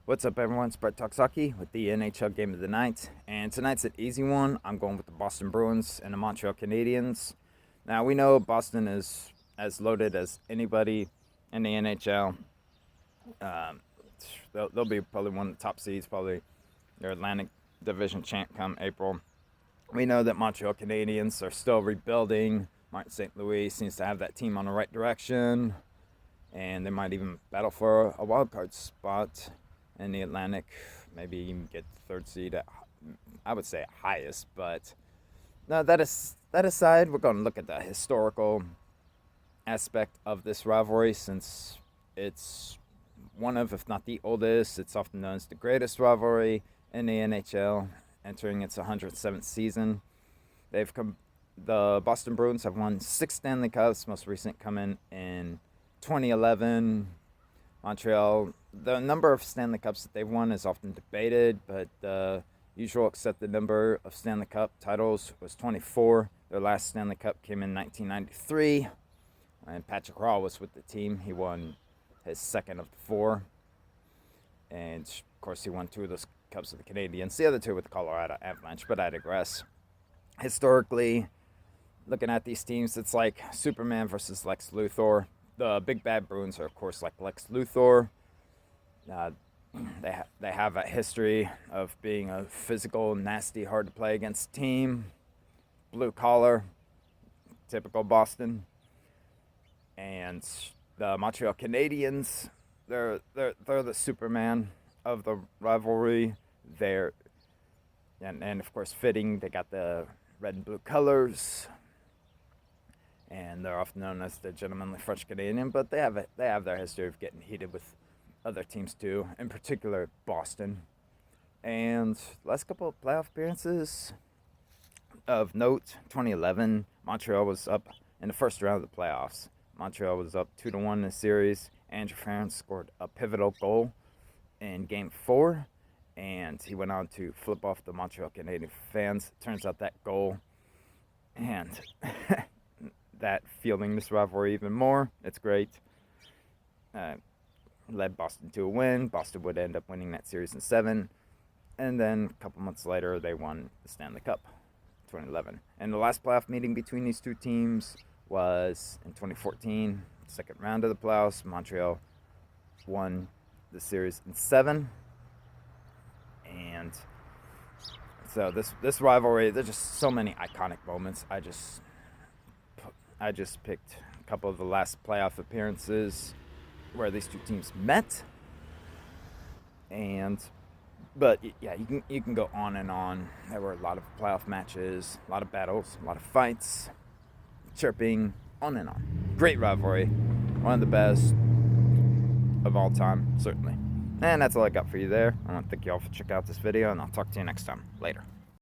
What's up, everyone? It's Brett Toksaki with the NHL Game of the Night, and tonight's an easy one. I'm going with the Boston Bruins and the Montreal Canadiens. Now, we know Boston is as loaded as anybody in the NHL. Um, they'll be probably one of the top seeds, probably their Atlantic Division champ come April. We know that Montreal Canadiens are still rebuilding. Martin St. Louis seems to have that team on the right direction, and they might even battle for a wild card spot in the Atlantic, maybe even get the third seed at, I would say, highest. But no, that aside, we're going to look at the historical aspect of this rivalry, since it's one of, if not the oldest. It's often known as the greatest rivalry in the NHL, entering its 107th season. The Boston Bruins have won 6 Stanley Cups, most recent coming in 2011. Montreal, the number of Stanley Cups that they've won is often debated, but the usual accepted number of Stanley Cup titles was 24. Their last Stanley Cup came in 1993, and Patrick Roy was with the team. He won his second of the 4, and of course he won 2 of those Cups with the Canadiens, the other 2 with the Colorado Avalanche, but I digress. Historically, looking at these teams, it's like Superman versus Lex Luthor. The big bad Bruins are, of course, like Lex Luthor. They have a history of being a physical, nasty, hard to play against team. Blue collar, typical Boston. And the Montreal Canadiens, they're the Superman of the rivalry. And of course, fitting, they got the red and blue colors, and they're often known as the gentlemanly French Canadian, but they have their history of getting heated with other teams too, in particular Boston. And last couple of playoff appearances of note, 2011, Montreal was up in the first round of the playoffs. Montreal was up 2-1 in the series. Andrew Ference scored a pivotal goal in Game 4, and he went on to flip off the Montreal Canadian fans. Turns out that goal and that fueling this rivalry even more. It's great. Led Boston to a win. Boston would end up winning that series in 7. And then a couple months later, they won the Stanley Cup, 2011. And the last playoff meeting between these two teams was in 2014, second round of the playoffs. Montreal won the series in 7. And so this rivalry, there's just so many iconic moments. I just picked a couple of the last playoff appearances where these two teams met. But yeah, you can go on and on. There were a lot of playoff matches, a lot of battles, a lot of fights, chirping, on and on. Great rivalry, one of the best of all time, certainly. And that's all I got for you there. I want to thank you all for checking out this video, and I'll talk to you next time. Later.